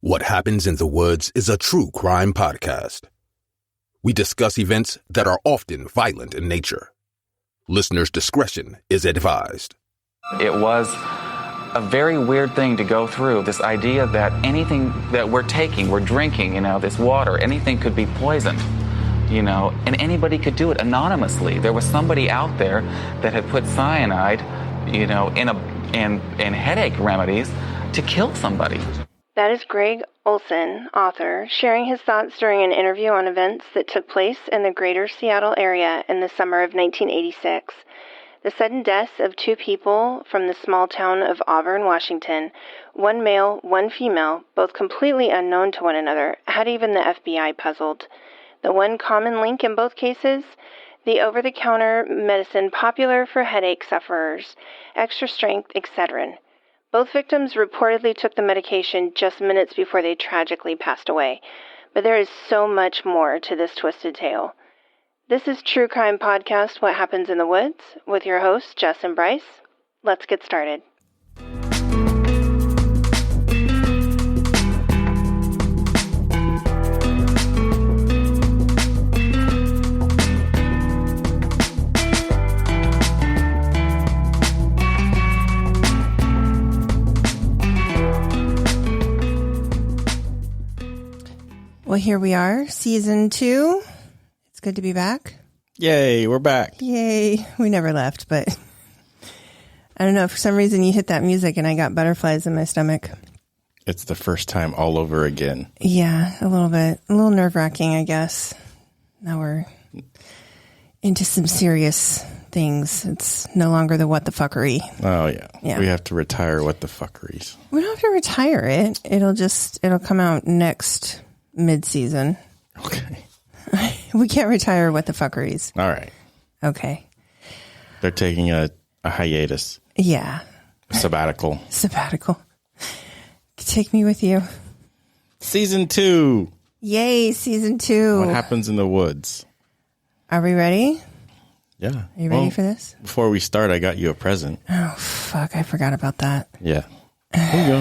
What Happens in the Woods is a true crime podcast. We discuss events that are often violent in nature. Listeners' discretion is advised. It was a very weird thing to go through, this idea that anything that we're taking, we're drinking, this water, anything could be poisoned, and anybody could do it anonymously. There was somebody out there that had put cyanide, in headache remedies to kill somebody. That is Greg Olson, author, sharing his thoughts during an interview on events that took place in the greater Seattle area in the summer of 1986. The sudden deaths of two people from the small town of Auburn, Washington, one male, one female, both completely unknown to one another, had even the FBI puzzled. The one common link in both cases? The over-the-counter medicine popular for headache sufferers, Extra Strength Excedrin. Both victims reportedly took the medication just minutes before they tragically passed away. But there is so much more to this twisted tale. This is True Crime Podcast, What Happens in the Woods, with your hosts, Jess and Bryce. Let's get started. Well, here we are, season 2. It's good to be back. Yay, we're back. Yay. We never left, but I don't know. For some reason, you hit that music and I got butterflies in my stomach. It's the first time all over again. Yeah, a little bit. A little nerve-wracking, I guess. Now we're into some serious things. It's no longer the what the fuckery. Oh, yeah. We have to retire what the fuckeries. We don't have to retire it. It'll come out next mid-season. Okay. We can't retire what the fuckeries. All right. Okay. They're taking a hiatus. Yeah. Sabbatical. Take me with you. Season 2. Yay, season 2. What Happens in the Woods? Are we ready? Yeah. Are you ready for this? Before we start, I got you a present. Oh, fuck. I forgot about that. Yeah. There you go.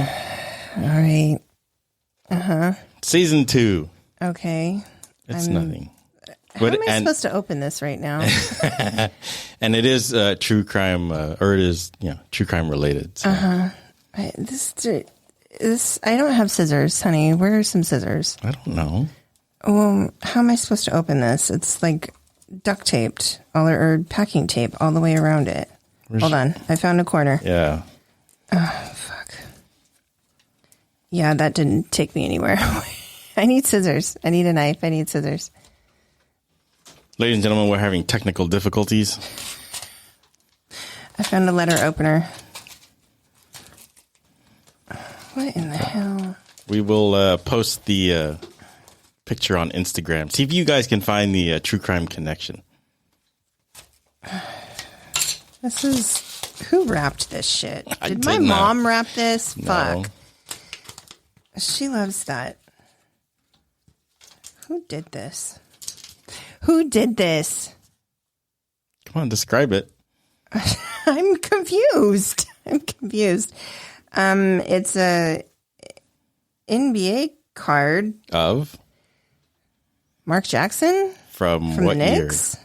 All right. Uh-huh. Season 2. Okay. It's nothing. How am I supposed to open this right now? And it is true crime, or it is, true crime related. So. Uh-huh. I don't have scissors, honey. Where are some scissors? I don't know. Well, how am I supposed to open this? It's like duct taped, or packing tape all the way around it. Hold on. I found a corner. Yeah. Oh, fuck. Yeah, that didn't take me anywhere. I need scissors. I need a knife. I need scissors. Ladies and gentlemen, we're having technical difficulties. I found a letter opener. What in the hell? We will post the picture on Instagram. See if you guys can find the True Crime Connection. This is... Who wrapped this shit? Did my not. mom wrap this? No. Fuck. She loves that. Who did this? Who did this? Come on, describe it. I'm confused. It's a NBA card Of? Mark Jackson From the what Knicks year?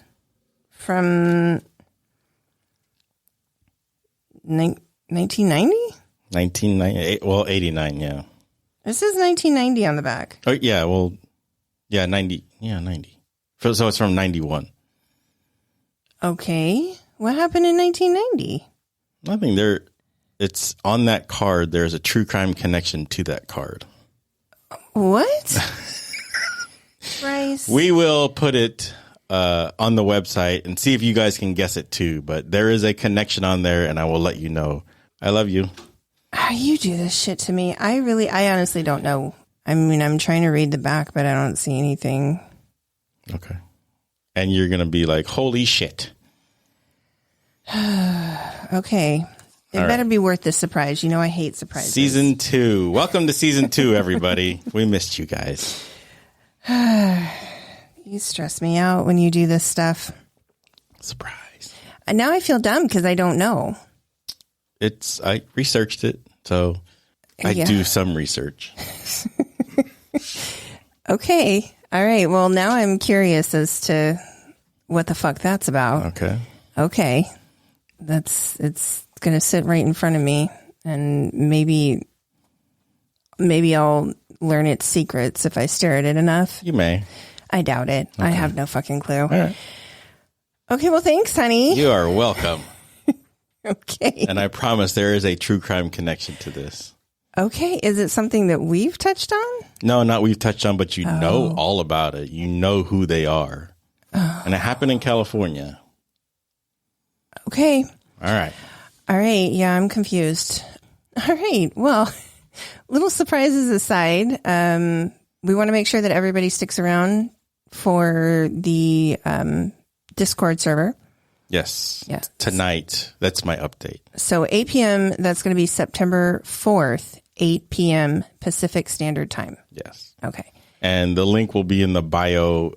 From 1990. 1998. Well, 89, yeah. This is 1990 on the back. Oh, yeah, well, yeah, 90. Yeah, 90. So it's from 91. Okay, what happened in 1990? Nothing there. It's on that card. There's a true crime connection to that card. What? Bryce. We will put it on the website and see if you guys can guess it too. But there is a connection on there, and I will let you know. I love you. You do this shit to me. I honestly don't know. I mean, I'm trying to read the back, but I don't see anything. Okay. And you're going to be like, holy shit. Okay. It better be worth the surprise. You know I hate surprises. Season 2. Welcome to Season 2, everybody. We missed you guys. You stress me out when you do this stuff. Surprise. And now I feel dumb because I don't know. I researched it, so I do some research. Okay. All right. Well, now I'm curious as to what the fuck that's about. Okay. It's going to sit right in front of me, and maybe I'll learn its secrets if I stare at it enough. You may. I doubt it. Okay. I have no fucking clue. All right. Okay. Well, thanks, honey. You are welcome. Okay. And I promise there is a true crime connection to this. Okay. Is it something that we've touched on? No, not we've touched on, but you know all about it. You know who they are. And it happened in California. Okay. All right. Yeah, I'm confused. All right. Well, little surprises aside, we want to make sure that everybody sticks around for the Discord server. Yes. Tonight. That's my update. So 8 p.m., that's going to be September 4th, 8 p.m. Pacific Standard Time. Yes. Okay. And the link will be in the bio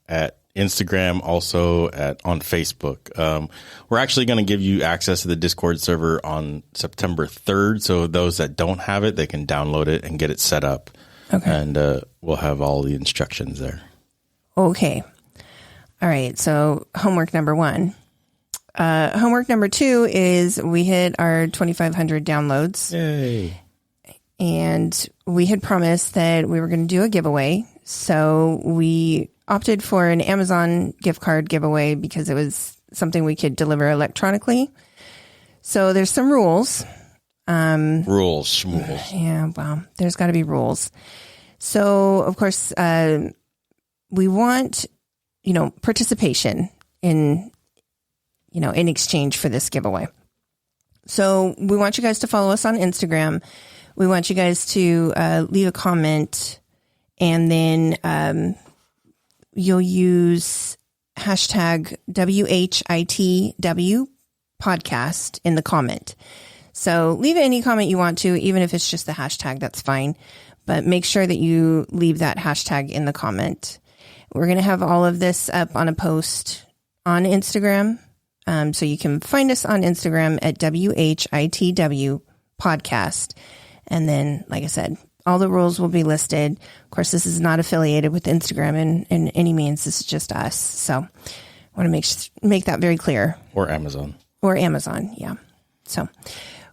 at Instagram, also on Facebook. We're actually going to give you access to the Discord server on September 3rd. So those that don't have it, they can download it and get it set up. Okay. And we'll have all the instructions there. Okay. All right. So homework number 1. Homework number 2 is we hit our 2,500 downloads. Yay. And we had promised that we were going to do a giveaway. So we opted for an Amazon gift card giveaway because it was something we could deliver electronically. So there's some rules. Rules, schmools. Yeah, well, there's got to be rules. So, of course, we want, participation in exchange for this giveaway. So we want you guys to follow us on Instagram. We want you guys to leave a comment, and then you'll use hashtag WHITW podcast in the comment. So leave any comment you want to, even if it's just the hashtag, that's fine. But make sure that you leave that hashtag in the comment. We're going to have all of this up on a post on Instagram. So you can find us on Instagram at WHITW podcast. And then, like I said, all the rules will be listed. Of course, this is not affiliated with Instagram in any means. This is just us. So I want to make that very clear. Or Amazon. Yeah. So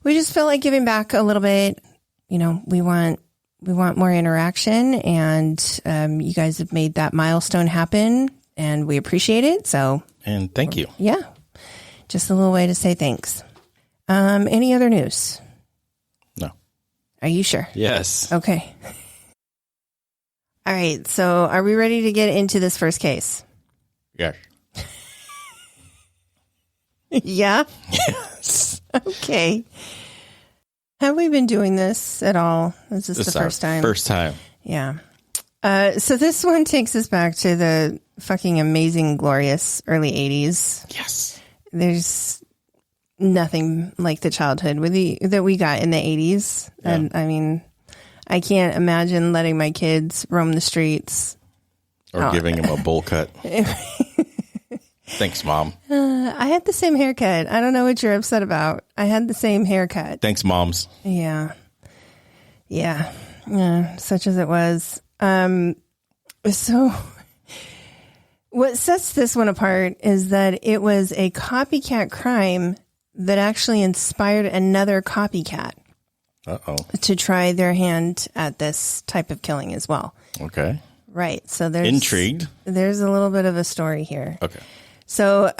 we just feel like giving back a little bit. We want more interaction, and you guys have made that milestone happen, and we appreciate it. So, and thank you. Yeah. Just a little way to say thanks. Any other news? No. Are you sure? Yes. Okay. All right. So are we ready to get into this first case? Yes. Yeah? Yes. Okay. Have we been doing this at all? Is this the first time? First time. Yeah. So this one takes us back to the fucking amazing, glorious early 80s. Yes. There's nothing like the childhood that we got in the 80s. Yeah. And I mean, I can't imagine letting my kids roam the streets. Or giving them a bowl cut. Thanks, Mom. I had the same haircut. I don't know what you're upset about. I had the same haircut. Thanks, Moms. Yeah. Such as it was. So what sets this one apart is that it was a copycat crime that actually inspired another copycat to try their hand at this type of killing as well. Okay. Right. So there's intrigued. There's a little bit of a story here. Okay. So,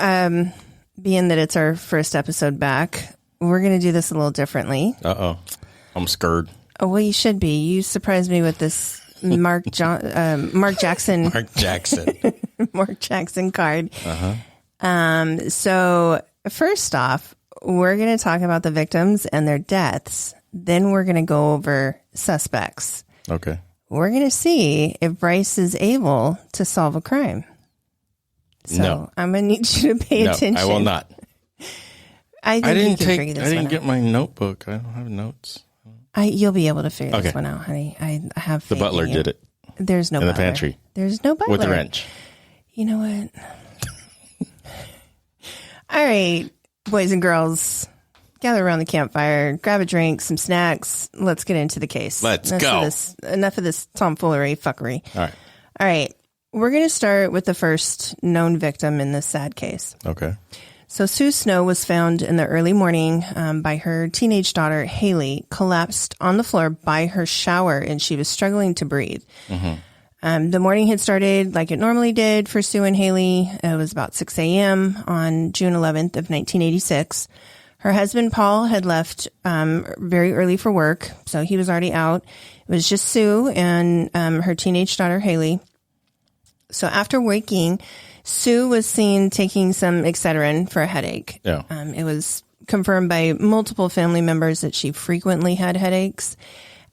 being that it's our first episode back, we're going to do this a little differently. I'm scared. Oh, well, you should be. You surprised me with this Mark Jackson. Mark Jackson card. So first off, we're going to talk about the victims and their deaths. Then we're going to go over suspects. Okay. We're going to see if Bryce is able to solve a crime. So no. I'm going to need you to pay attention. I will not. I didn't get my notebook. I don't have notes. You'll be able to figure this one out, honey. I have faith the butler in you. did it. There's no in butler. the pantry. There's no butler. With the wrench. You know what? All right, boys and girls, gather around the campfire, grab a drink, some snacks. Let's get into the case. Let's go. Enough of this tomfoolery, fuckery. All right. We're going to start with the first known victim in this sad case. Okay. So Sue Snow was found in the early morning by her teenage daughter, Haley, collapsed on the floor by her shower, and she was struggling to breathe. The morning had started like it normally did for Sue and Haley. It was about 6 a.m. on June 11th of 1986. Her husband, Paul, had left very early for work, so he was already out. It was just Sue and her teenage daughter, Haley. So after waking, Sue was seen taking some Excedrin for a headache. Yeah. It was confirmed by multiple family members that she frequently had headaches,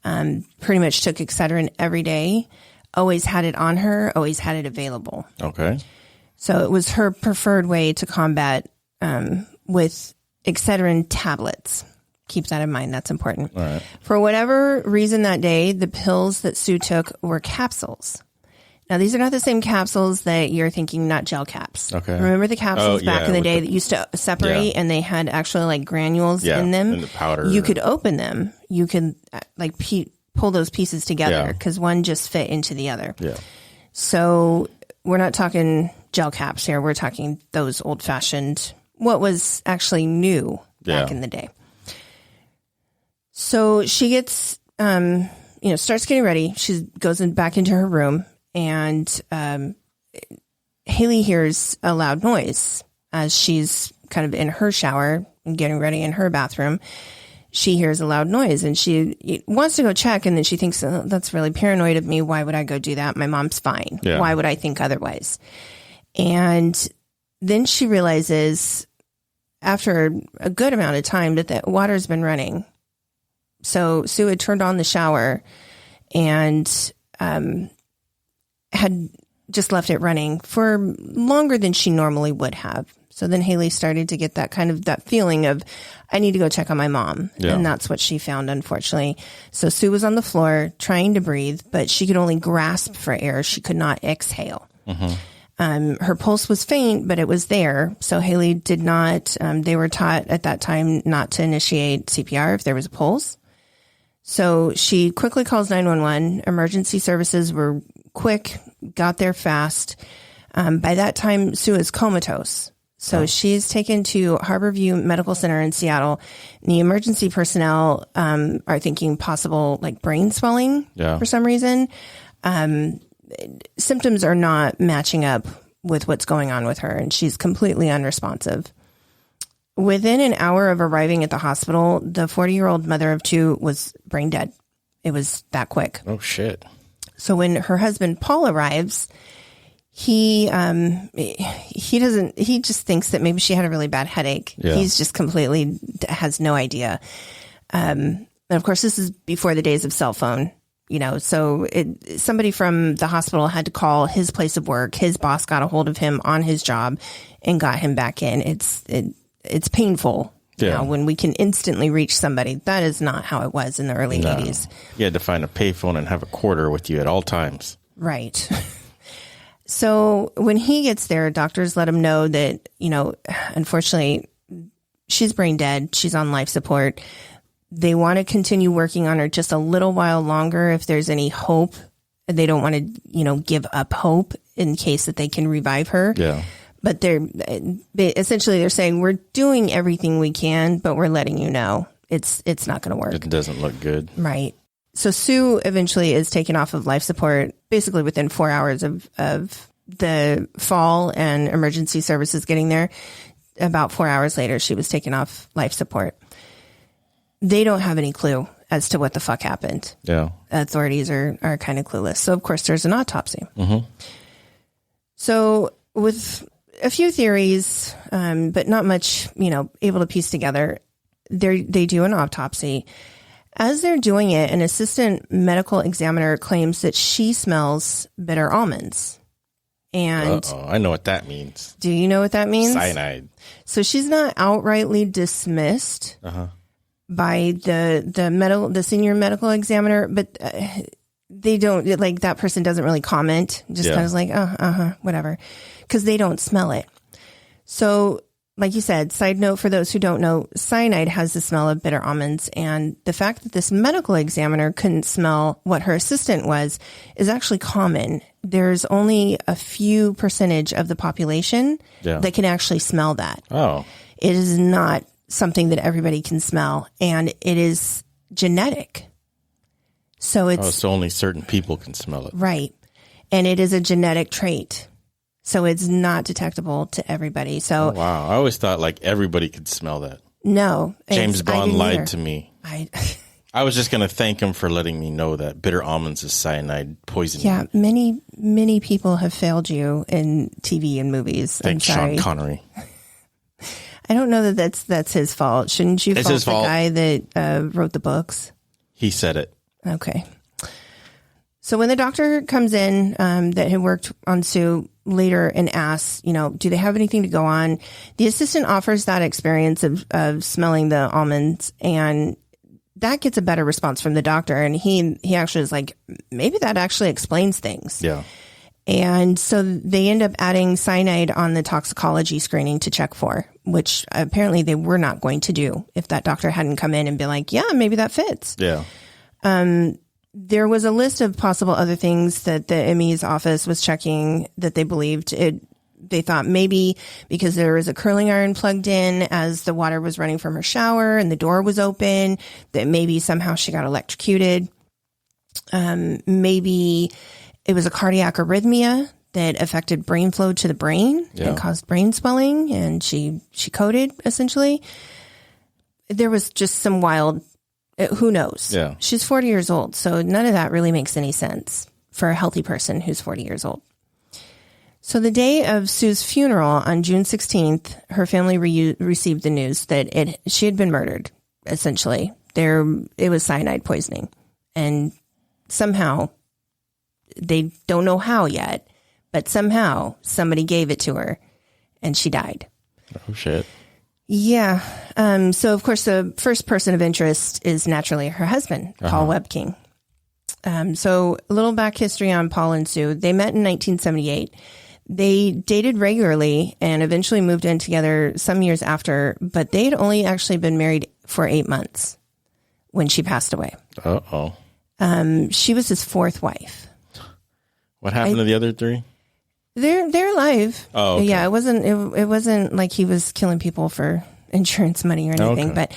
pretty much took Excedrin every day, always had it on her, always had it available. Okay. So it was her preferred way to combat with Excedrin tablets. Keep that in mind. That's important. All right. For whatever reason that day, the pills that Sue took were capsules. Now, these are not the same capsules that you're thinking, not gel caps. Okay. Remember the capsules back in the day the, that used to separate and they had actually like granules in them? And the powder. You could open them. You could like pull those pieces together because one just fit into the other. Yeah. So we're not talking gel caps here. We're talking those old fashioned, what was actually new back in the day. So she gets, starts getting ready. She goes back into her room. And Haley hears a loud noise as she's kind of in her shower and getting ready in her bathroom. She hears a loud noise and she wants to go check. And then she thinks, oh, that's really paranoid of me. Why would I go do that? My mom's fine. Yeah. Why would I think otherwise? And then she realizes after a good amount of time that the water's been running. So Sue had turned on the shower and had just left it running for longer than she normally would have. So then Haley started to get that kind of that feeling of, I need to go check on my mom. Yeah. And that's what she found, unfortunately. So Sue was on the floor trying to breathe, but she could only grasp for air. She could not exhale. Her pulse was faint, but it was there. So Haley did not, they were taught at that time not to initiate CPR if there was a pulse. So she quickly calls 911. Emergency services were quick, got there fast. By that time, Sue is comatose. So she's taken to Harborview Medical Center in Seattle. And the emergency personnel are thinking possible like brain swelling for some reason. Symptoms are not matching up with what's going on with her, and she's completely unresponsive. Within an hour of arriving at the hospital, the 40-year-old mother of two was brain dead. It was that quick. Oh, shit. So when her husband, Paul, arrives, he just thinks that maybe she had a really bad headache. Yeah. He's just completely has no idea. And of course, this is before the days of cell phone, so somebody from the hospital had to call his place of work. His boss got a hold of him on his job and got him back in. It's painful. Yeah. When we can instantly reach somebody. That is not how it was in the early 80s. You had to find a payphone and have a quarter with you at all times. Right. So when he gets there, doctors let him know that, unfortunately, she's brain dead. She's on life support. They want to continue working on her just a little while longer if there's any hope. They don't want to, give up hope in case that they can revive her. Yeah. But they're saying we're doing everything we can, but we're letting you know it's not going to work. It doesn't look good. Right. So Sue eventually is taken off of life support basically within 4 hours of the fall and emergency services getting there. About 4 hours later, she was taken off life support. They don't have any clue as to what the fuck happened. Yeah. Authorities are kind of clueless. So of course there's an autopsy. So with a few theories, but not much, able to piece together. They do an autopsy. As they're doing it, an assistant medical examiner claims that she smells bitter almonds. And I know what that means. Do you know what that means? Cyanide. So she's not outrightly dismissed by the senior medical examiner, but they don't, like, that person doesn't really comment. Just kind of like, whatever. Because they don't smell it. So like you said, side note for those who don't know, cyanide has the smell of bitter almonds. And the fact that this medical examiner couldn't smell what her assistant was is actually common. There's only a few percentage of the population that can actually smell that. Oh. It is not something that everybody can smell, and it is genetic. So so only certain people can smell it. Right. And it is a genetic trait. So it's not detectable to everybody. So wow. I always thought like everybody could smell that. No. James Bond lied to me. I was just going to thank him for letting me know that bitter almonds is cyanide poisoning. Yeah, many people have failed you in TV and movies. Thanks, Sean Connery. I don't know that that's his fault. Shouldn't you fault the guy that wrote the books? He said it. Okay. So when the doctor comes in that had worked on Sue later and asks, do they have anything to go on? The assistant offers that experience of smelling the almonds, and that gets a better response from the doctor. And he actually is like, maybe that actually explains things. Yeah. And so they end up adding cyanide on the toxicology screening to check for, which apparently they were not going to do if that doctor hadn't come in and been like, yeah, maybe that fits. Yeah. There was a list of possible other things that the ME's office was checking that they believed they thought maybe because there was a curling iron plugged in as the water was running from her shower and the door was open, that maybe somehow she got electrocuted. Maybe it was a cardiac arrhythmia that affected brain flow to the brain and caused brain swelling, and she coded essentially. There was just some wild, who knows? Yeah. She's 40 years old, so none of that really makes any sense for a healthy person who's 40 years old. So the day of Sue's funeral on June 16th, her family received the news that she had been murdered, essentially. It was cyanide poisoning. And somehow, they don't know how yet, but somehow somebody gave it to her and she died. Oh, shit. Yeah. So, of course, the first person of interest is naturally her husband, Paul Webking. So a little back history on Paul and Sue. They met in 1978. They dated regularly and eventually moved in together some years after, but they had only actually been married for 8 months when she passed away. Uh-oh. She was his fourth wife. What happened to the other three? They're alive. Oh, okay. Yeah. It wasn't like he was killing people for insurance money or anything, but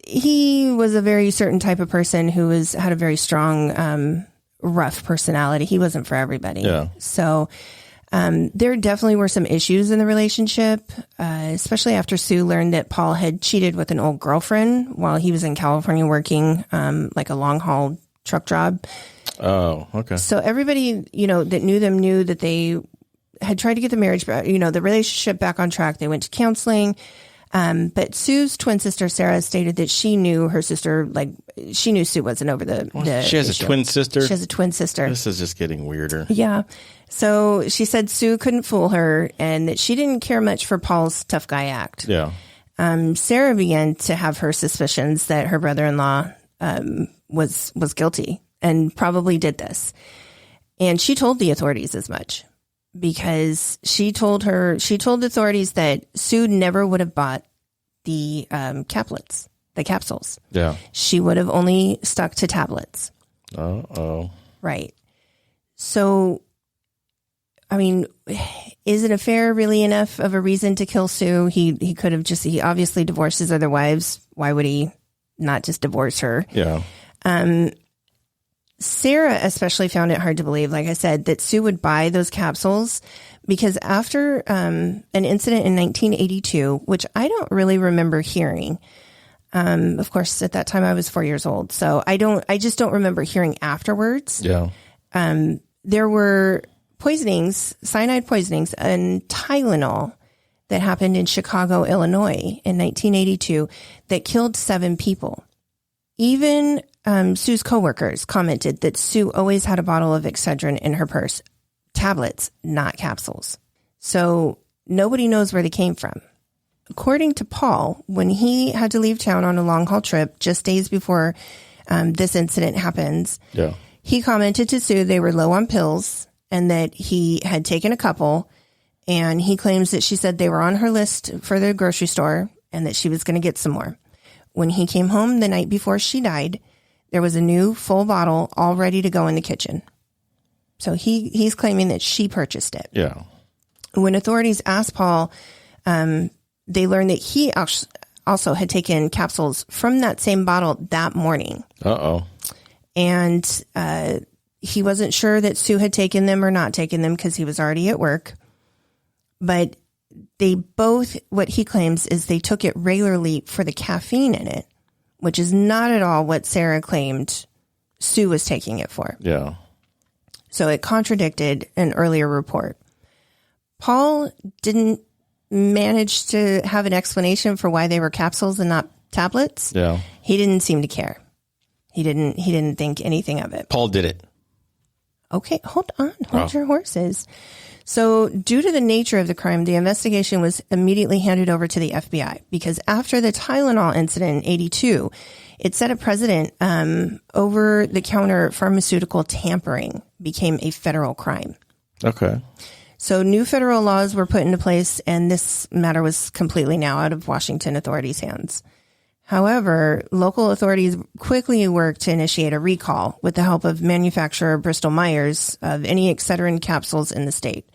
he was a very certain type of person who had a very strong, rough personality. He wasn't for everybody. Yeah. So, there definitely were some issues in the relationship, especially after Sue learned that Paul had cheated with an old girlfriend while he was in California working, like a long haul truck job. Oh, okay. So everybody, that knew them knew that they had tried to get the marriage, the relationship back on track. They went to counseling. But Sue's twin sister, Sarah, stated that she knew her sister, she knew Sue wasn't over the She has issue. a twin sister? She has a twin sister. This is just getting weirder. Yeah. So she said Sue couldn't fool her and that she didn't care much for Paul's tough guy act. Yeah. Sarah began to have her suspicions that her brother-in-law was guilty and probably did this. And she told the authorities as much because she told authorities that Sue never would have bought the capsules. Yeah. She would have only stuck to tablets. Uh-oh. Right. So, I mean, is an affair really enough of a reason to kill Sue? He could have he obviously divorced his other wives. Why would he not just divorce her? Yeah. Sarah especially found it hard to believe, like I said, that Sue would buy those capsules because after an incident in 1982, which I don't really remember hearing. Of course, at that time I was 4 years old, so I just don't remember hearing afterwards. Yeah. There were cyanide poisonings, and Tylenol that happened in Chicago, Illinois in 1982 that killed 7 people. Even Sue's coworkers commented that Sue always had a bottle of Excedrin in her purse, tablets, not capsules. So nobody knows where they came from. According to Paul, when he had to leave town on a long haul trip just days before this incident happens, he commented to Sue they were low on pills and that he had taken a couple And he claims that she said they were on her list for the grocery store and that she was going to get some more. When he came home the night before she died, there was a new full bottle all ready to go in the kitchen. So he's claiming that she purchased it. Yeah. When authorities asked Paul, they learned that he also had taken capsules from that same bottle that morning. Uh-oh. And he wasn't sure that Sue had taken them or not taken them because he was already at work. But they both, what he claims is they took it regularly for the caffeine in it, which is not at all what Sarah claimed Sue was taking it for. Yeah. So it contradicted an earlier report. Paul didn't manage to have an explanation for why they were capsules and not tablets. Yeah. He didn't seem to care. He didn't think anything of it. Paul did it. Okay, hold on. Hold your horses. So due to the nature of the crime, the investigation was immediately handed over to the FBI because after the Tylenol incident in 82, it set a precedent. Over-the-counter pharmaceutical tampering became a federal crime. Okay. So new federal laws were put into place, and this matter was completely now out of Washington authorities' hands. However, local authorities quickly worked to initiate a recall with the help of manufacturer Bristol Myers of any Excedrin capsules in the state.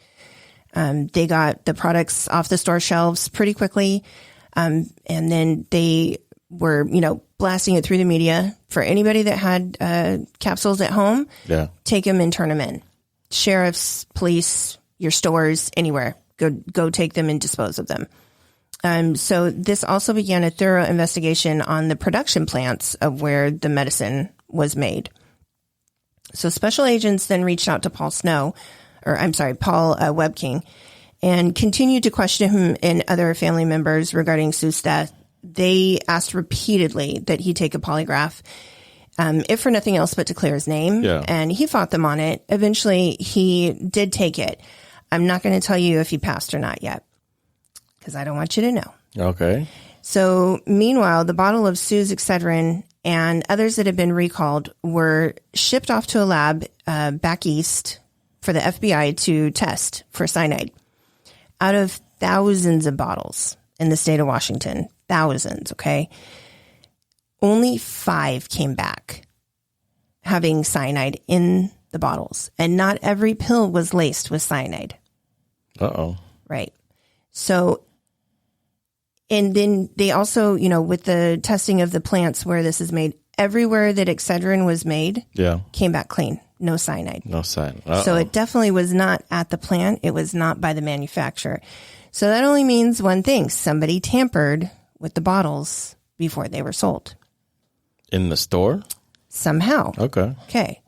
They got the products off the store shelves pretty quickly, and then they were, blasting it through the media for anybody that had capsules at home. Yeah. Take them and turn them in. Sheriffs, police, your stores, anywhere. Go take them and dispose of them. So this also began a thorough investigation on the production plants of where the medicine was made. So special agents then reached out to Paul Webking, and continued to question him and other family members regarding Sue's death. They asked repeatedly that he take a polygraph, if for nothing else but to clear his name. Yeah. And he fought them on it. Eventually, he did take it. I'm not going to tell you if he passed or not yet, because I don't want you to know. Okay. So meanwhile, the bottle of Sue's Excedrin and others that had been recalled were shipped off to a lab back east for the FBI to test for cyanide. Out of thousands of bottles in the state of Washington, thousands, okay, only 5 came back having cyanide in the bottles. And not every pill was laced with cyanide. Uh-oh. Right. So, and then they also, with the testing of the plants where this is made, everywhere that Excedrin was made came back clean. No cyanide. No cyanide. So it definitely was not at the plant. It was not by the manufacturer. So that only means one thing. Somebody tampered with the bottles before they were sold. In the store? Somehow. Okay.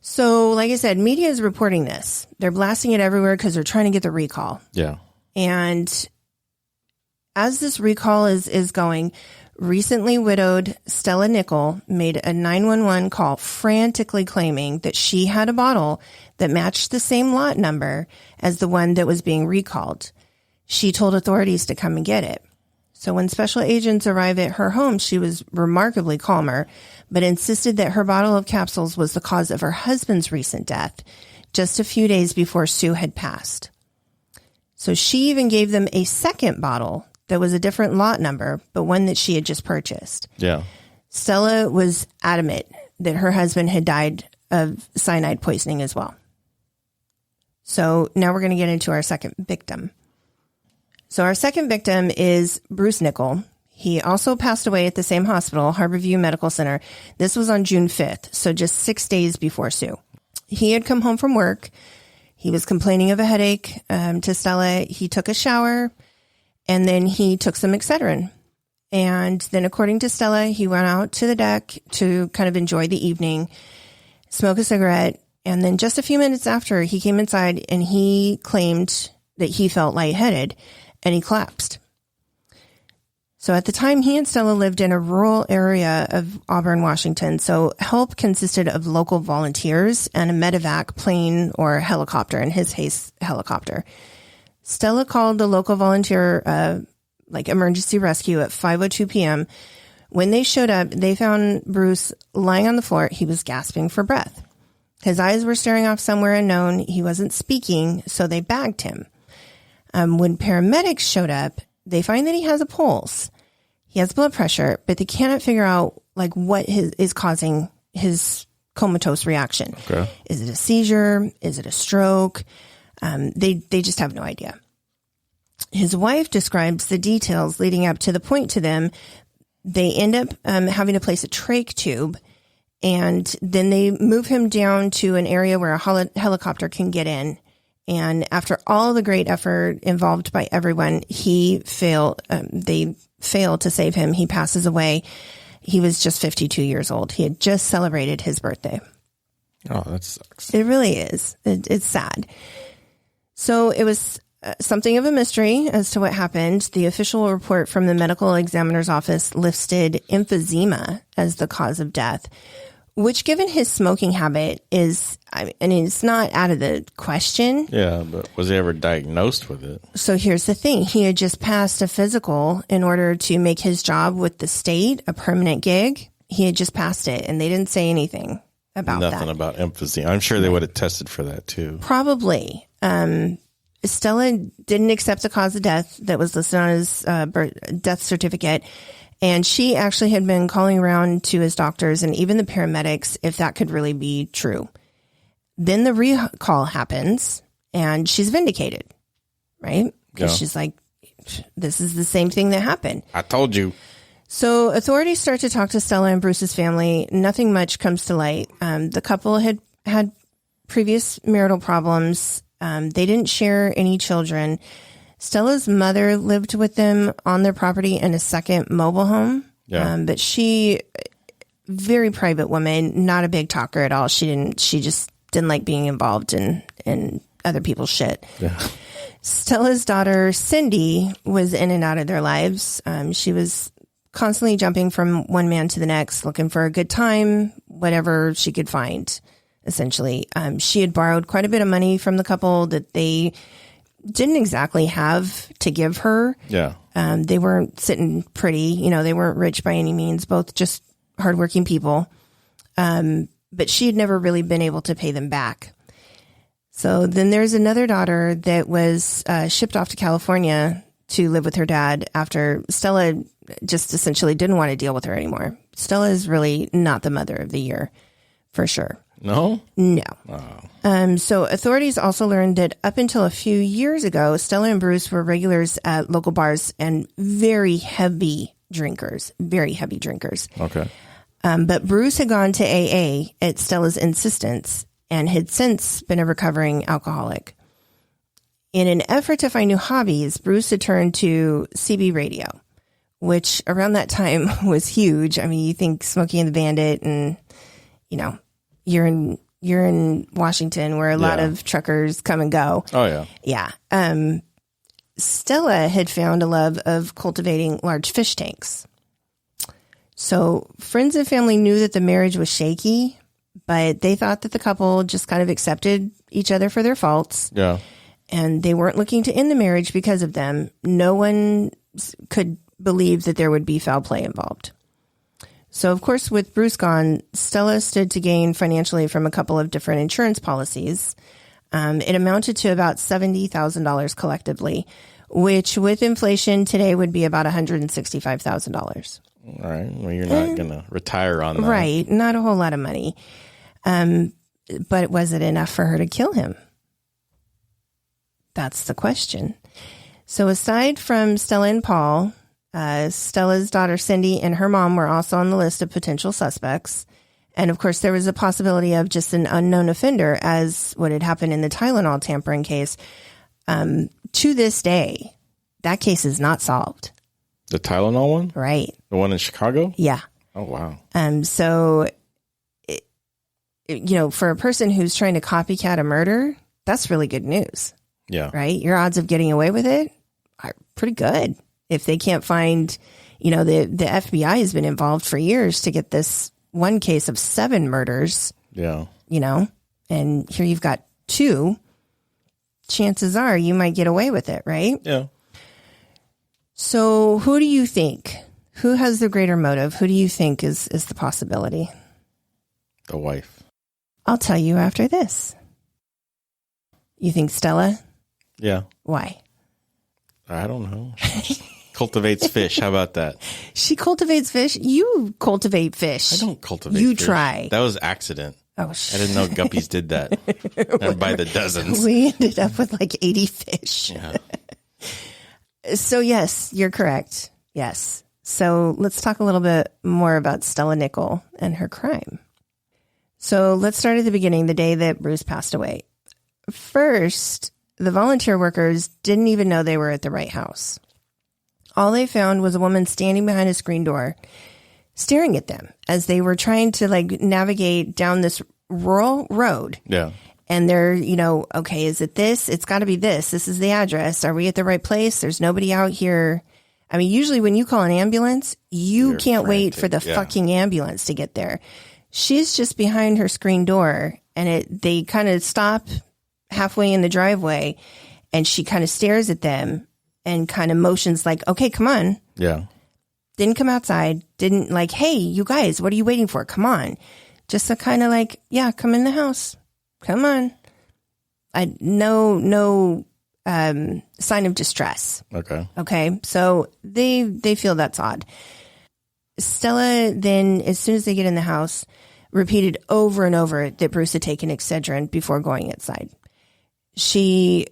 So, like I said, media is reporting this. They're blasting it everywhere because they're trying to get the recall. Yeah. And as this recall is going, recently widowed Stella Nickell made a 911 call frantically claiming that she had a bottle that matched the same lot number as the one that was being recalled. She told authorities to come and get it. So when special agents arrived at her home, she was remarkably calmer, but insisted that her bottle of capsules was the cause of her husband's recent death, just a few days before Sue had passed. So she even gave them a second bottle that was a different lot number, but one that she had just purchased. Yeah. Stella was adamant that her husband had died of cyanide poisoning as well. So now we're going to get into our second victim. So our second victim is Bruce Nickell. He also passed away at the same hospital, Harborview Medical Center. This was on June 5th, so just 6 days before Sue. He had come home from work. He was complaining of a headache to Stella. He took a shower, and then he took some Excedrin. And then, according to Stella, he went out to the deck to kind of enjoy the evening, smoke a cigarette. And then just a few minutes after, he came inside and he claimed that he felt lightheaded, and he collapsed. So at the time, he and Stella lived in a rural area of Auburn, Washington. So help consisted of local volunteers and a medevac plane or helicopter, in his case, helicopter. Stella called the local volunteer, emergency rescue at 5:02 p.m. When they showed up, they found Bruce lying on the floor. He was gasping for breath. His eyes were staring off somewhere unknown. He wasn't speaking, so they bagged him. When paramedics showed up, they find that he has a pulse. He has blood pressure, but they cannot figure out like what is causing his comatose reaction. Okay. Is it a seizure? Is it a stroke? They just have no idea. His wife describes the details leading up to the point to them. They end up having to place a trach tube, and then they move him down to an area where a helicopter can get in. And after all the great effort involved by everyone, they fail to save him. He passes away. He was just 52 years old. He had just celebrated his birthday. Oh, that sucks. It really is. It's sad. So it was something of a mystery as to what happened. The official report from the medical examiner's office listed emphysema as the cause of death, which, given his smoking habit, is, it's not out of the question. Yeah, but was he ever diagnosed with it? So here's the thing. He had just passed a physical in order to make his job with the state a permanent gig. He had just passed it, and they didn't say anything about that. Nothing about emphysema. I'm sure they would have tested for that, too. Probably. Stella didn't accept the cause of death that was listed on his death certificate. And she actually had been calling around to his doctors and even the paramedics if that could really be true. Then the recall happens and she's vindicated, right? Because she's like, this is the same thing that happened. I told you. So authorities start to talk to Stella and Bruce's family. Nothing much comes to light. The couple had previous marital problems. They didn't share any children. Stella's mother lived with them on their property in a second mobile home. Yeah. But she, very private woman, not a big talker at all. She just didn't like being involved in other people's shit. Yeah. Stella's daughter, Cindy, was in and out of their lives. She was constantly jumping from one man to the next, looking for a good time, whatever she could find, essentially. She had borrowed quite a bit of money from the couple that they didn't exactly have to give her. Yeah. They weren't sitting pretty, they weren't rich by any means, both just hardworking people. But she had never really been able to pay them back. So then there's another daughter that was shipped off to California to live with her dad after Stella just essentially didn't want to deal with her anymore. Stella is really not the mother of the year, for sure. No? No. Oh. So authorities also learned that up until a few years ago, Stella and Bruce were regulars at local bars and very heavy drinkers. Okay. But Bruce had gone to AA at Stella's insistence and had since been a recovering alcoholic. In an effort to find new hobbies, Bruce had turned to CB radio, which around that time was huge. I mean, you think Smokey and the Bandit and, you're in Washington where a lot of truckers come and go. Oh, yeah. Yeah. Stella had found a love of cultivating large fish tanks. So friends and family knew that the marriage was shaky, but they thought that the couple just kind of accepted each other for their faults. Yeah. And they weren't looking to end the marriage because of them. No one could believe that there would be foul play involved. So, of course, with Bruce gone, Stella stood to gain financially from a couple of different insurance policies. It amounted to about $70,000 collectively, which with inflation today would be about $165,000. All right. Well, you're not going to retire on that. Right. Not a whole lot of money. But was it enough for her to kill him? That's the question. So aside from Stella and Paul, Stella's daughter Cindy and her mom were also on the list of potential suspects. And of course, there was a possibility of just an unknown offender, as what had happened in the Tylenol tampering case. To this day, that case is not solved. The Tylenol one? Right. The one in Chicago? Yeah. Oh, wow. So, for a person who's trying to copycat a murder, that's really good news. Yeah. Right? Your odds of getting away with it are pretty good. If they can't find, the FBI has been involved for years to get this one case of 7 murders. Yeah. And here you've got 2. Chances are you might get away with it, right? Yeah. So who do you think? Who has the greater motive? Who do you think is the possibility? The wife. I'll tell you after this. You think Stella? Yeah. Why? I don't know. Cultivates fish. How about that? She cultivates fish. You cultivate fish. I don't cultivate you fish. Try. That was accident. Oh, shit. I didn't know guppies did that. And by the dozens. We ended up with like 80 fish. Yeah. So, yes, you're correct. Yes. So let's talk a little bit more about Stella Nickell and her crime. So let's start at the beginning, the day that Bruce passed away. First, the volunteer workers didn't even know they were at the right house. All they found was a woman standing behind a screen door, staring at them as they were trying to navigate down this rural road. Yeah. And they're, okay, is it this? It's got to be this. This is the address. Are we at the right place? There's nobody out here. I mean, usually when you call an ambulance, you're can't wait for the fucking ambulance to get there. She's just behind her screen door, and they kind of stop halfway in the driveway, and she kind of stares at them and kind of motions like, okay, come on. Yeah. Didn't come outside. Didn't hey, you guys, what are you waiting for? Come on. Just a kind of come in the house. Come on. No sign of distress. Okay. Okay. So they feel that's odd. Stella then, as soon as they get in the house, repeated over and over that Bruce had taken Excedrin before going inside. She,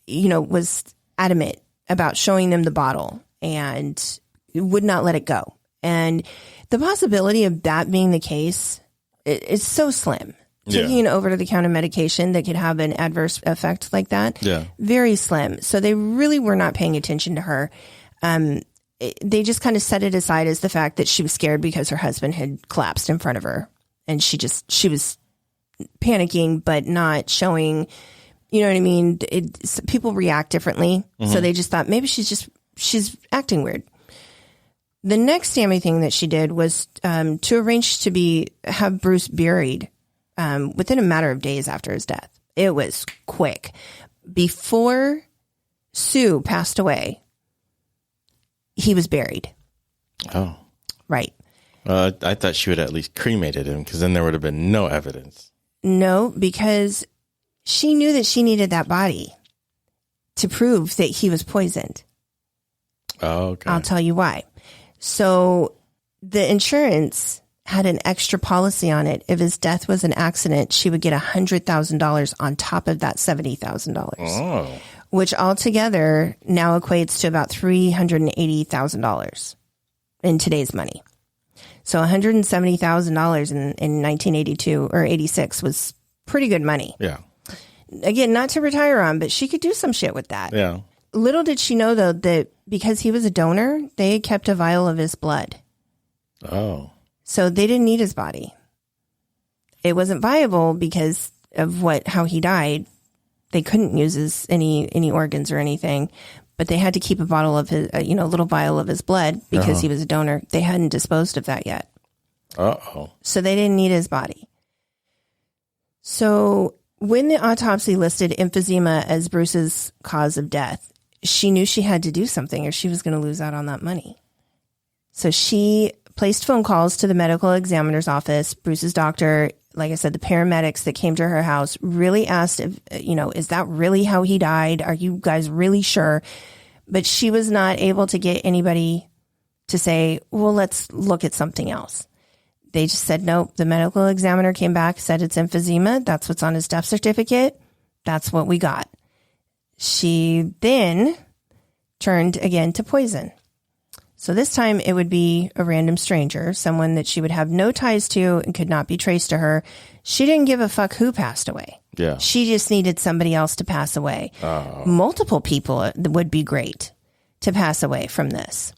was adamant about showing them the bottle and would not let it go. And the possibility of that being the case is so slim. Taking an over-the-counter medication that could have an adverse effect like that, very slim. So they really were not paying attention to her. They just kind of set it aside as the fact that she was scared because her husband had collapsed in front of her. And she was panicking, but not showing, you know what I mean? People react differently. Mm-hmm. So they just thought maybe she's acting weird. The next damning thing that she did was to arrange to have Bruce buried within a matter of days after his death. It was quick. Before Sue passed away, he was buried. Oh. Right. I thought she would at least cremated him, because then there would have been no evidence. No, because she knew that she needed that body to prove that he was poisoned. Oh, okay. I'll tell you why. So the insurance had an extra policy on it. If his death was an accident, she would get $100,000 on top of that $70,000. Oh. Which altogether now equates to about $380,000 in today's money. So $170,000 in 1982 or 86 was pretty good money. Yeah. Again, not to retire on, but she could do some shit with that. Yeah. Little did she know, though, that because he was a donor, they had kept a vial of his blood. Oh. So they didn't need his body. It wasn't viable because of how he died. They couldn't use any organs or anything, but they had to keep a bottle of his, little vial of his blood because he was a donor. They hadn't disposed of that yet. Uh-oh. So they didn't need his body. So when the autopsy listed emphysema as Bruce's cause of death, she knew she had to do something or she was going to lose out on that money. So she placed phone calls to the medical examiner's office. Bruce's doctor, like I said, the paramedics that came to her house really asked if, is that really how he died? Are you guys really sure? But she was not able to get anybody to say, well, let's look at something else. They just said, nope. The medical examiner came back, said it's emphysema. That's what's on his death certificate. That's what we got. She then turned again to poison. So this time it would be a random stranger, someone that she would have no ties to and could not be traced to her. She didn't give a fuck who passed away. Yeah. She just needed somebody else to pass away. Multiple people would be great to pass away from this.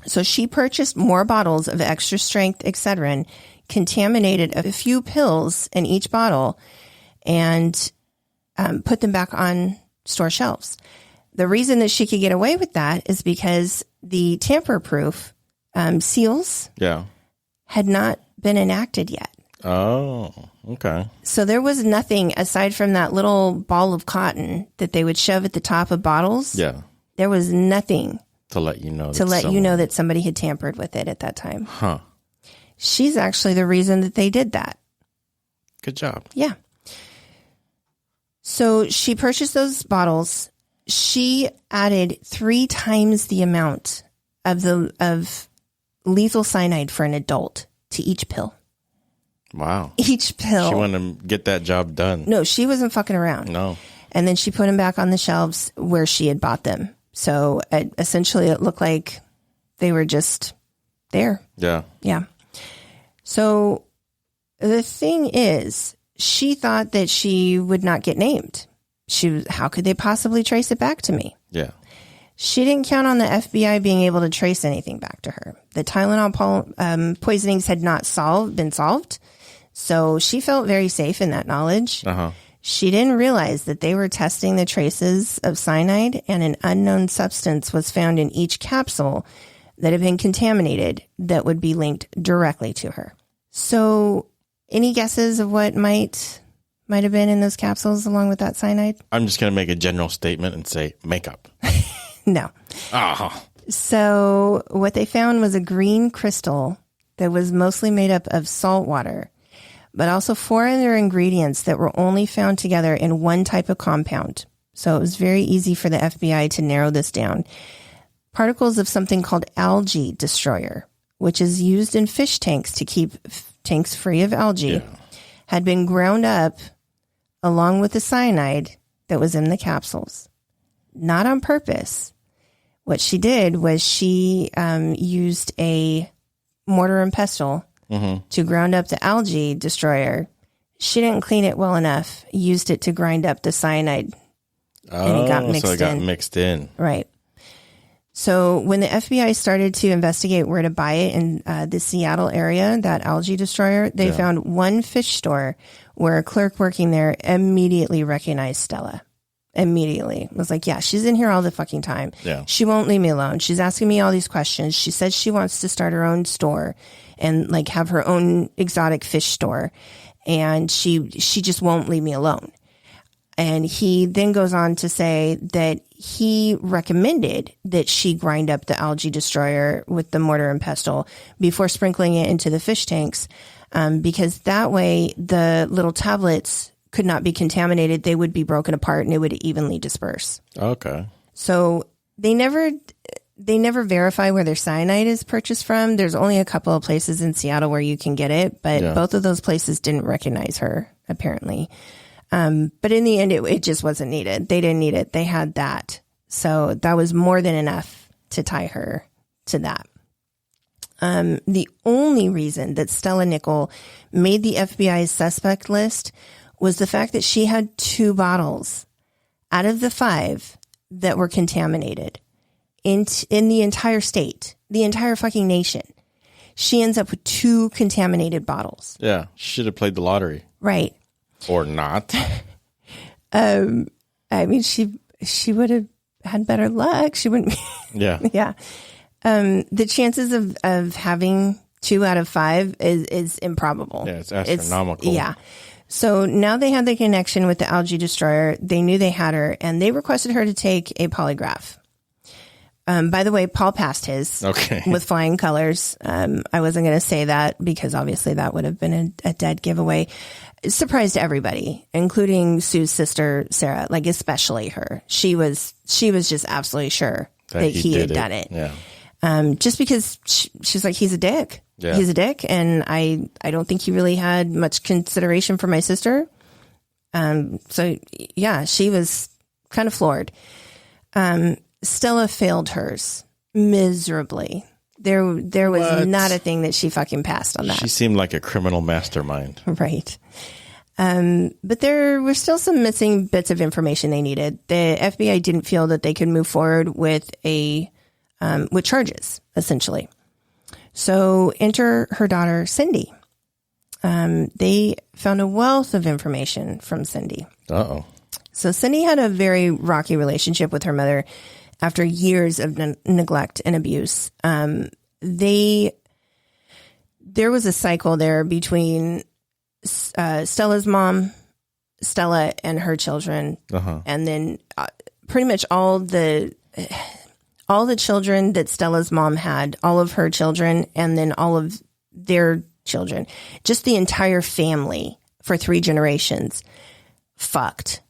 So she purchased more bottles of Extra Strength Excedrin, contaminated a few pills in each bottle, and put them back on store shelves. The reason that she could get away with that is because the tamper-proof seals had not been enacted yet. Oh, okay. So there was nothing aside from that little ball of cotton that they would shove at the top of bottles. Yeah. There was nothing to let you know that somebody had tampered with it at that time. Huh. She's actually the reason that they did that. Good job. Yeah. So she purchased those bottles she added 3 times the amount of lethal cyanide for an adult to each pill. Wow. Each pill. She wanted to get that job done. No, she wasn't fucking around. No. And then she put them back on the shelves where she had bought them. So essentially it looked like they were just there. Yeah. Yeah. So the thing is, she thought that she would not get named. How could they possibly trace it back to me? Yeah. She didn't count on the FBI being able to trace anything back to her. The Tylenol poisonings had not been solved. So she felt very safe in that knowledge. Uh-huh. She didn't realize that they were testing the traces of cyanide, and an unknown substance was found in each capsule that had been contaminated that would be linked directly to her. So any guesses of what might have been in those capsules along with that cyanide? I'm just going to make a general statement and say makeup. No. Oh. So what they found was a green crystal that was mostly made up of salt water, but also 4 other ingredients that were only found together in one type of compound. So it was very easy for the FBI to narrow this down. Particles of something called algae destroyer, which is used in fish tanks to keep tanks free of algae, had been ground up along with the cyanide that was in the capsules. Not on purpose. What she did was she used a mortar and pestle to ground up the algae destroyer. She didn't clean it well enough, used it to grind up the cyanide, and it got mixed in. Right. So when the FBI started to investigate where to buy it in the Seattle area, that algae destroyer, they found one fish store where a clerk working there immediately recognized Stella. Immediately. Was like, yeah, she's in here all the fucking time. Yeah. She won't leave me alone. She's asking me all these questions. She says she wants to start her own store and like have her own exotic fish store. And she just won't leave me alone. And he then goes on to say that he recommended that she grind up the algae destroyer with the mortar and pestle before sprinkling it into the fish tanks, because that way the little tablets could not be contaminated. They would be broken apart and it would evenly disperse. Okay. So they never verify where their cyanide is purchased from. There's only a couple of places in Seattle where you can get it, but both of those places didn't recognize her, apparently. But in the end, it just wasn't needed. They didn't need it. They had that. So that was more than enough to tie her to that. The only reason that Stella Nickell made the FBI's suspect list was the fact that she had 2 bottles out of the 5 that were contaminated in the entire state, the entire fucking nation. She ends up with 2 contaminated bottles. Yeah. Should have played the lottery. Right. Or not. I mean, she would have had better luck. She wouldn't. Yeah. Yeah. The chances of having 2 out of 5 is improbable. Yeah, it's astronomical. Yeah. So now they had the connection with the algae destroyer. They knew they had her, and they requested her to take a polygraph. By the way, Paul passed his with flying colors. I wasn't going to say that because obviously that would have been a dead giveaway. It surprised everybody, including Sue's sister, Sarah, like especially her. She was just absolutely sure that he had done it. Yeah. Just because she's like, he's a dick. Yeah. He's a dick. And I don't think he really had much consideration for my sister. So yeah, she was kind of floored. Stella failed hers miserably. There was not a thing that she fucking passed on that. She seemed like a criminal mastermind. Right. But there were still some missing bits of information they needed. The FBI didn't feel that they could move forward with with charges, essentially. So enter her daughter, Cindy. They found a wealth of information from Cindy. Uh-oh. So Cindy had a very rocky relationship with her mother after years of neglect and abuse. There was a cycle there between Stella's mom, Stella, and her children. Uh-huh. And then pretty much all the children that Stella's mom had, all of her children, and then all of their children, just the entire family for 3 generations, fucked.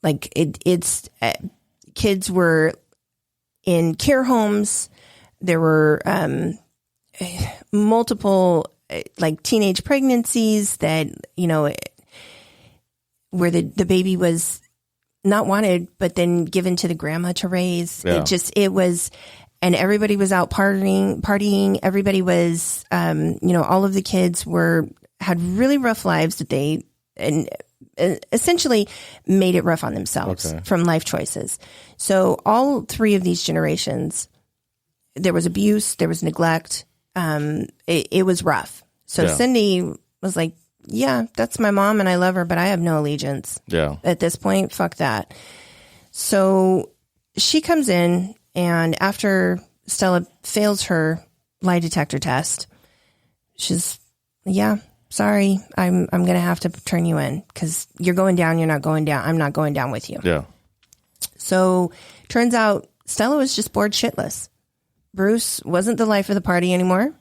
Like it's kids were in care homes. There were multiple like teenage pregnancies that, where the baby was not wanted, but then given to the grandma to raise. Yeah. It was, and everybody was out partying. Everybody was, all of the kids had really rough lives that they, and essentially made it rough on themselves from life choices. So all three of these generations, there was abuse, there was neglect. It was rough. So Cindy was like, yeah, that's my mom and I love her, but I have no allegiance. Yeah. At this point, fuck that. So she comes in, and after Stella fails her lie detector test, she's, sorry, I'm going to have to turn you in because you're going down. You're not going down. I'm not going down with you. Yeah. So turns out Stella was just bored shitless. Bruce wasn't the life of the party anymore.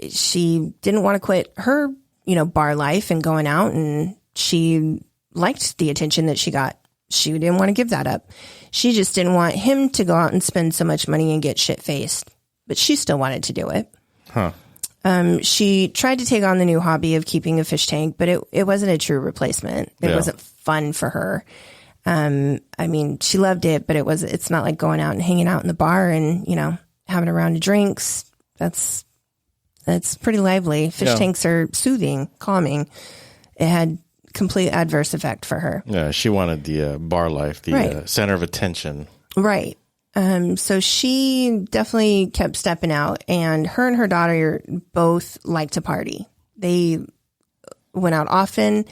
She didn't want to quit her, bar life and going out, and she liked the attention that she got. She didn't want to give that up. She just didn't want him to go out and spend so much money and get shit-faced, but she still wanted to do it. Huh. She tried to take on the new hobby of keeping a fish tank, but it wasn't a true replacement. It wasn't fun for her. She loved it, but it's not like going out and hanging out in the bar and, having a round of drinks. That's pretty lively. Fish tanks are soothing, calming. It had complete adverse effect for her. Yeah, she wanted the bar life, the center of attention. Right. So she definitely kept stepping out, and her daughter both liked to party. They went out often.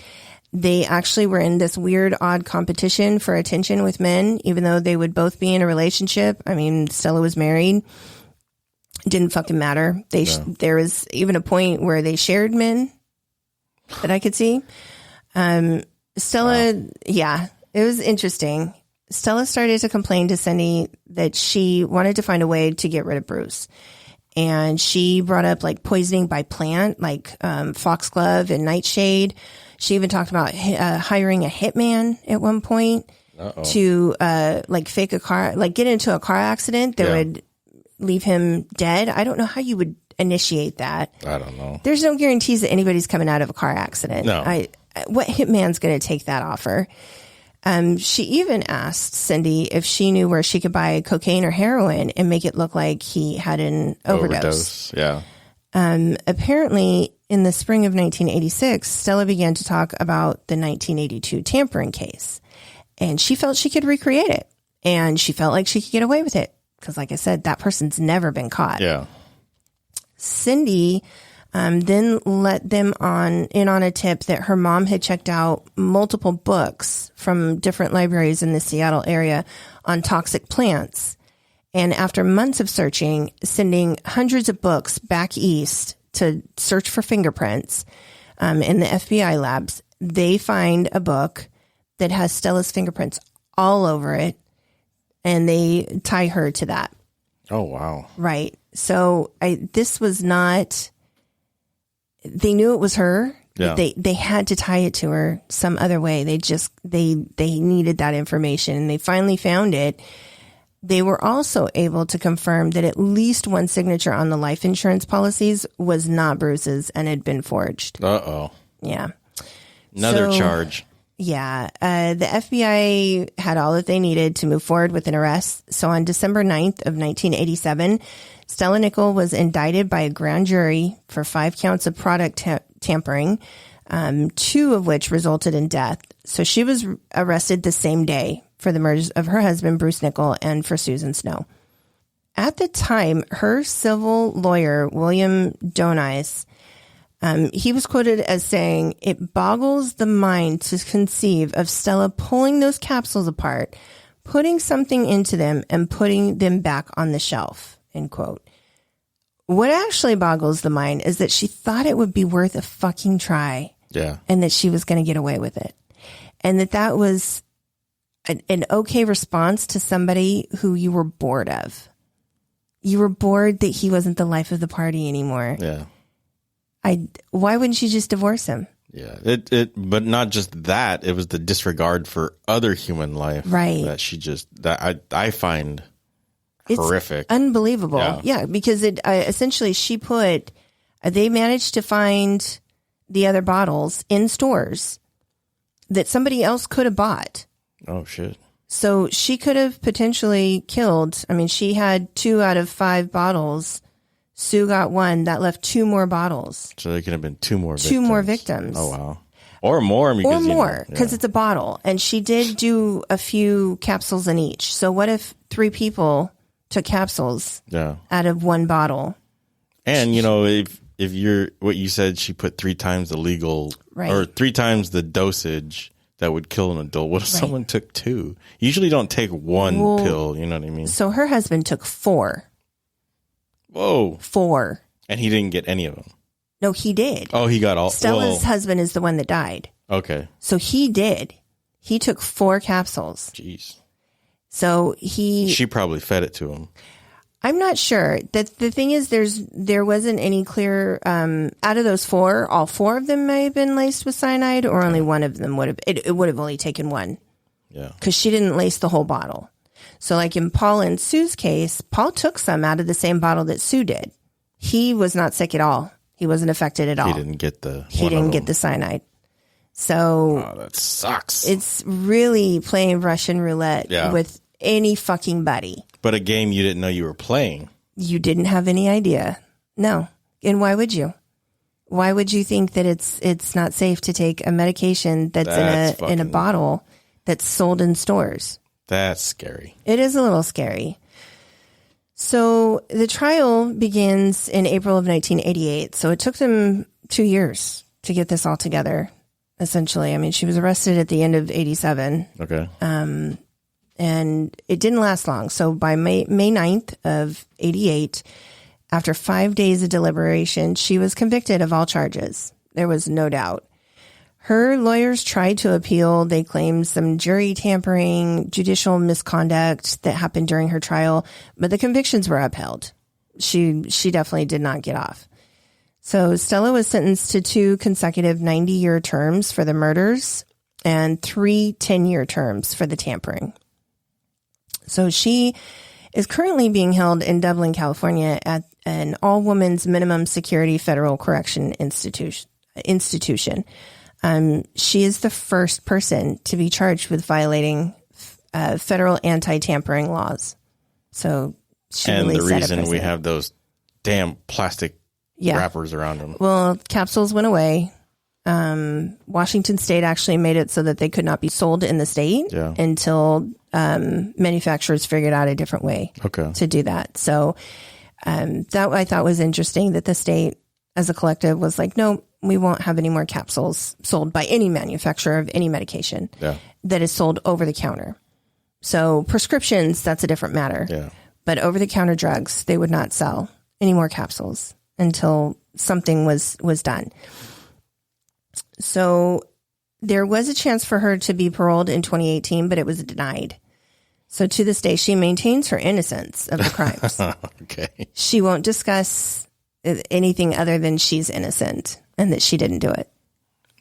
They actually were in this weird, odd competition for attention with men, even though they would both be in a relationship. Stella was married. It didn't fucking matter. There was even a point where they shared men that I could see. Stella, it was interesting. Stella started to complain to Cindy that she wanted to find a way to get rid of Bruce. And she brought up like poisoning by plant, like foxglove and nightshade. She even talked about hiring a hitman at one point to fake a car, like get into a car accident that would leave him dead. I don't know how you would initiate that. I don't know. There's no guarantees that anybody's coming out of a car accident. No. What hitman's going to take that offer? She even asked Cindy if she knew where she could buy cocaine or heroin and make it look like he had an overdose. Yeah. Apparently, in the spring of 1986, Stella began to talk about the 1982 tampering case, and she felt she could recreate it, and she felt like she could get away with it because, like I said, that person's never been caught. Yeah. Cindy then let them in on a tip that her mom had checked out multiple books from different libraries in the Seattle area on toxic plants. And after months of searching, sending hundreds of books back east to search for fingerprints in the FBI labs, they find a book that has Stella's fingerprints all over it, and they tie her to that. Oh, wow. Right. So this was not... They knew it was her. Yeah. They had to tie it to her some other way. They needed that information, and they finally found it. They were also able to confirm that at least one signature on the life insurance policies was not Bruce's and had been forged. Uh-oh. Yeah. Another charge. Yeah. The FBI had all that they needed to move forward with an arrest. So on December 9th of 1987, Stella Nickell was indicted by a grand jury for 5 counts of product tampering, 2 of which resulted in death. So she was arrested the same day for the murders of her husband, Bruce Nickell, and for Susan Snow. At the time, her civil lawyer, William Donice, he was quoted as saying, "It boggles the mind to conceive of Stella pulling those capsules apart, putting something into them, and putting them back on the shelf," end quote. What actually boggles the mind is that she thought it would be worth a fucking try. Yeah. And that she was going to get away with it. And that was an okay response to somebody who you were bored of. You were bored that he wasn't the life of the party anymore. Yeah. Why wouldn't you just divorce him? Yeah, but not just that. It was the disregard for other human life, right? That I find horrific, unbelievable. Yeah, because it essentially they managed to find the other bottles in stores that somebody else could have bought. Oh shit! So she could have potentially killed. I mean, she had 2 out of 5 bottles. Sue got 1. That left 2 more bottles. So there could have been 2 more victims. 2 more victims. Oh, wow. Or more. Because it's a bottle. And she did do a few capsules in each. So what if 3 people took capsules out of 1 bottle? And, if you're what you said, she put 3 times the legal or 3 times the dosage that would kill an adult. What if someone took 2? You usually don't take 1 pill. You know what I mean? So her husband took 4. Whoa. 4. And he didn't get any of them. No, he did. Oh, he got all. Stella's husband is the one that died. Okay. So he did. He took 4 capsules. Jeez. So she probably fed it to him. I'm not sure. The thing is, there wasn't any clear, out of those 4, all 4 of them may have been laced with cyanide, or only one of them would have, it would have only taken 1. Yeah. Because she didn't lace the whole bottle. So like in Paul and Sue's case, Paul took some out of the same bottle that Sue did. He was not sick at all. He wasn't affected at all. He didn't get the cyanide. So that sucks. It's really playing Russian roulette with any fucking buddy. But a game you didn't know you were playing. You didn't have any idea. No. And why would you? Why would you think that it's not safe to take a medication that's in a bottle that's sold in stores? That's scary. It is a little scary. So the trial begins in April of 1988. So it took them 2 years to get this all together, essentially. I mean, she was arrested at the end of 87. Okay. And it didn't last long. So by May 9th of 88, after 5 days of deliberation, she was convicted of all charges. There was no doubt. Her lawyers tried to appeal. They claimed some jury tampering, judicial misconduct that happened during her trial, but the convictions were upheld. She definitely did not get off. So Stella was sentenced to 2 consecutive 90-year terms for the murders and 3 10-year terms for the tampering. So she is currently being held in Dublin, California at an all-women's minimum security federal correction institution. She is the first person to be charged with violating federal anti-tampering laws. So she really the set a reason we precedent. have those damn plastic wrappers around them. Well, capsules went away. Washington State actually made it so that they could not be sold in the state until manufacturers figured out a different way to do that. So that I thought was interesting that the state as a collective was like, no, we won't have any more capsules sold by any manufacturer of any medication that is sold over the counter. So prescriptions, that's a different matter. Yeah. But over the counter drugs, they would not sell any more capsules until something was done. So there was a chance for her to be paroled in 2018, but it was denied. So to this day, she maintains her innocence of the crimes. Okay. She won't discuss anything other than she's innocent and that she didn't do it.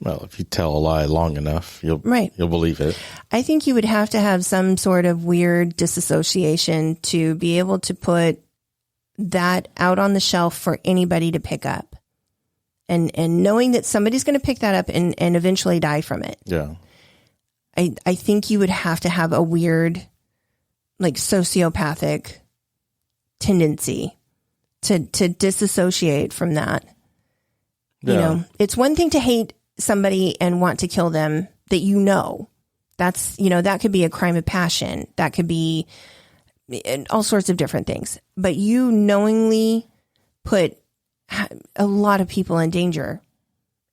Well, if you tell a lie long enough, you'll believe it. I think you would have to have some sort of weird disassociation to be able to put that out on the shelf for anybody to pick up. And knowing that somebody's going to pick that up and eventually die from it. Yeah. I think you would have to have a weird, like, sociopathic tendency to disassociate from that. Yeah. You know, it's one thing to hate somebody and want to kill them that you know. That's, you know, that could be a crime of passion. That could be all sorts of different things. But you knowingly put a lot of people in danger,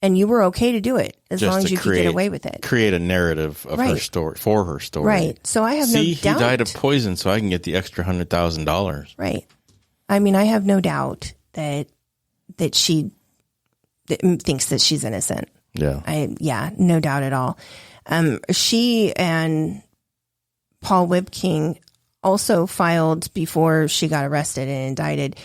and you were okay to do it as long as you could get away with it. Create a narrative of her story for her story. Right. So I have no doubt. He died of poison, so I can get the extra $100,000. Right. I mean, I have no doubt that she thinks that she's innocent. Yeah. No doubt at all. She and Paul Wibking also filed before she got arrested and indicted.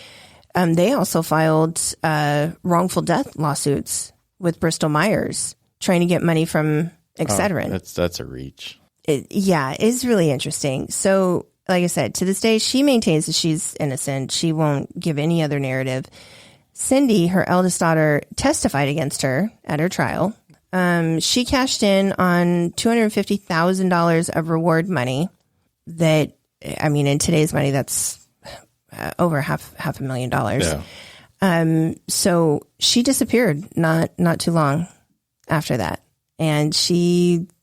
They also filed wrongful death lawsuits with Bristol Myers trying to get money from Excedrin. That's a reach. It's really interesting. So, like I said, to this day, she maintains that she's innocent. She won't give any other narrative. Cindy, her eldest daughter, testified against her at her trial. She cashed in on $250,000 of reward money that, I mean, in today's money, that's over half $500,000. Yeah. So she disappeared not too long after that. And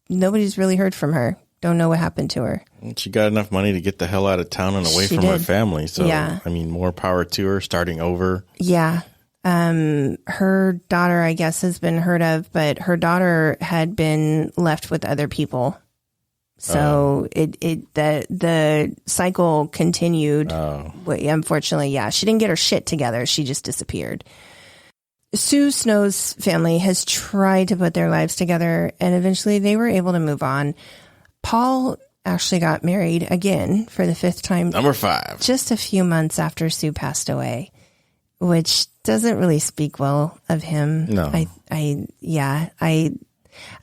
nobody's really heard from her. Don't know what happened to her. She got enough money to get the hell out of town and away from her family. So, yeah. I mean, more power to her, starting over. Yeah. Her daughter, I guess, has been heard of, but her daughter had been left with other people. So the cycle continued. Unfortunately, yeah. She didn't get her shit together. She just disappeared. Sue Snow's family has tried to put their lives together, and eventually they were able to move on. Paul actually got married again for the 5th time. Number 5. Just a few months after Sue passed away, which doesn't really speak well of him. No. I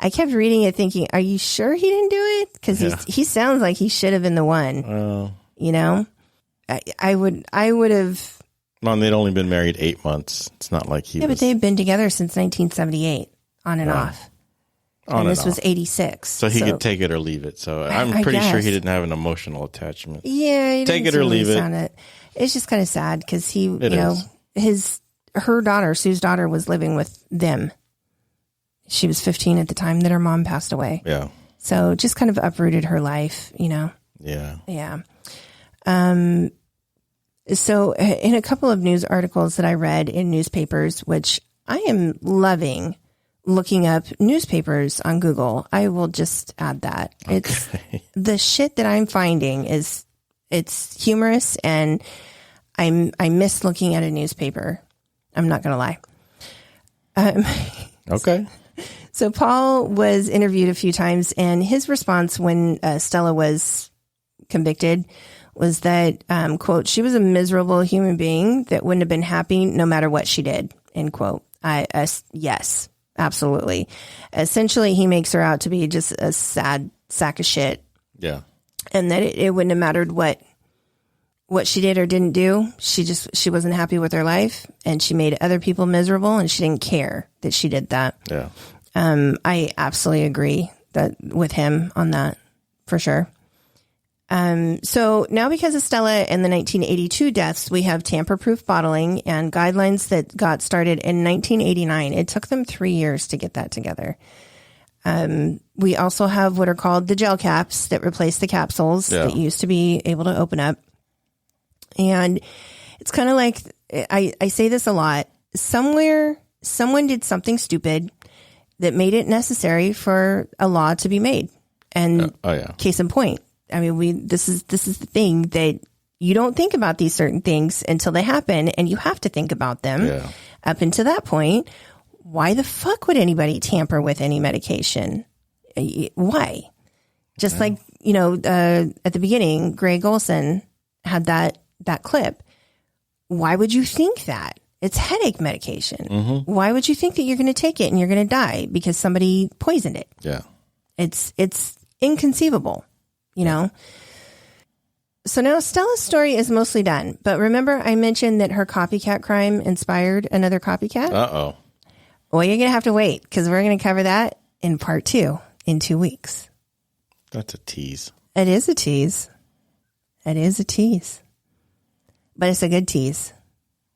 kept reading it thinking, are you sure he didn't do it? Because he sounds like he should have been the one. You know? I would have... Well, they'd only been married 8 months. It's not like he was... Yeah, but they've been together since 1978, on and off. And this was 86. So he could take it or leave it. So I'm pretty sure he didn't have an emotional attachment. Yeah, he take it or leave it. It's just kind of sad because her daughter, Sue's daughter, was living with them. She was 15 at the time that her mom passed away. Yeah. So just kind of uprooted her life, you know? Yeah. Yeah. So in a couple of news articles that I read in newspapers, which I am loving looking up newspapers on Google, I will just add that. Okay. It's the shit that I'm finding it's humorous, and I miss looking at a newspaper. I'm not going to lie. Okay. So Paul was interviewed a few times, and his response when Stella was convicted was that, quote, she was a miserable human being that wouldn't have been happy no matter what she did, end quote. Yes, absolutely. Essentially, he makes her out to be just a sad sack of shit. Yeah. And that it wouldn't have mattered what she did or didn't do. She wasn't happy with her life, and she made other people miserable, and she didn't care that she did that. Yeah. I absolutely agree with him on that, for sure. So now because of Stella and the 1982 deaths, we have tamper-proof bottling and guidelines that got started in 1989. It took them 3 years to get that together. We also have what are called the gel caps that replace the capsules that used to be able to open up. And it's kind of like, I say this a lot, somewhere someone did something stupid that made it necessary for a law to be made. And case in point, I mean, this is the thing that you don't think about these certain things until they happen, and you have to think about them. Yeah. Up until that point, why the fuck would anybody tamper with any medication? Why? Just like, at the beginning, Greg Olson had that clip. Why would you think that? It's headache medication. Mm-hmm. Why would you think that you're going to take it and you're going to die because somebody poisoned it? Yeah. It's inconceivable, So now Stella's story is mostly done. But remember I mentioned that her copycat crime inspired another copycat? Uh-oh. Well, you're going to have to wait because we're going to cover that in part 2 in 2 weeks. That's a tease. It is a tease. It is a tease. But it's a good tease.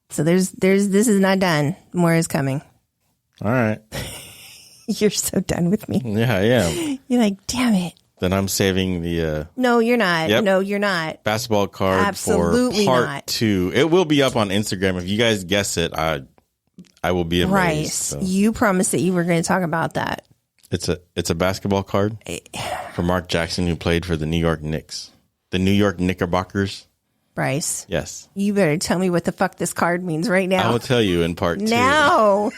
So this is not done. More is coming. All right. You're so done with me. Yeah, I am. You're like, damn it. Then I'm saving the... No, you're not. Yep. No, you're not. Basketball card Absolutely for part not. 2. It will be up on Instagram. If you guys guess it, I will be amazed. Right. So. You promised that you were going to talk about that. It's a basketball card for Mark Jackson, who played for the New York Knicks. The New York Knickerbockers. Bryce. Yes. You better tell me what the fuck this card means right now. I will tell you in part 2. No.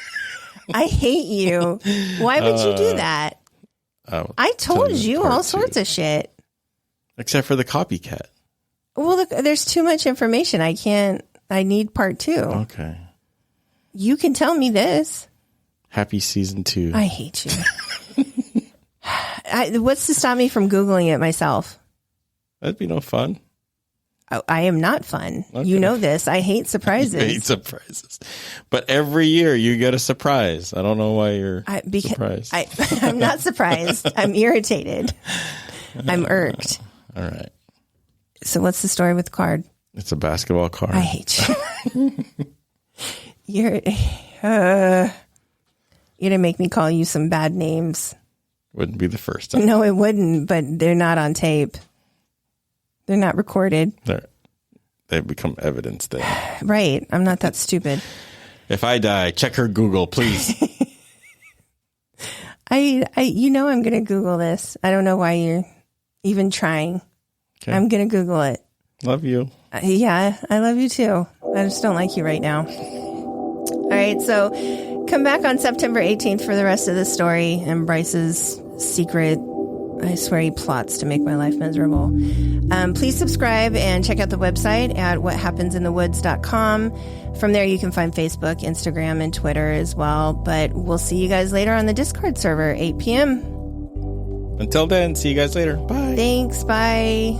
I hate you. Why would you do that? I told you all sorts of shit. Except for the copycat. Well, look, there's too much information. I need part 2. Okay. You can tell me this. Happy season 2. I hate you. What's to stop me from Googling it myself? That'd be no fun. I am not fun. Okay. You know this. I hate surprises. You hate surprises. But every year you get a surprise. I don't know why you're surprised. I'm not surprised. I'm irritated. I'm irked. All right. So what's the story with the card? It's a basketball card. I hate you. You're gonna make me call you some bad names. Wouldn't be the first time. No, it wouldn't, but they're not on tape. They're not recorded. They become evidence then. Right. I'm not that stupid. If I die, check her Google, please. I'm going to Google this. I don't know why you're even trying. Okay. I'm going to Google it. Love you. Yeah, I love you too. I just don't like you right now. All right. So come back on September 18th for the rest of the story and Bryce's secret. I swear he plots to make my life miserable. Please subscribe and check out the website at whathappensinthe.woods.com. From there, you can find Facebook, Instagram, and Twitter as well. But we'll see you guys later on the Discord server, 8 p.m. Until then, see you guys later. Bye. Thanks. Bye.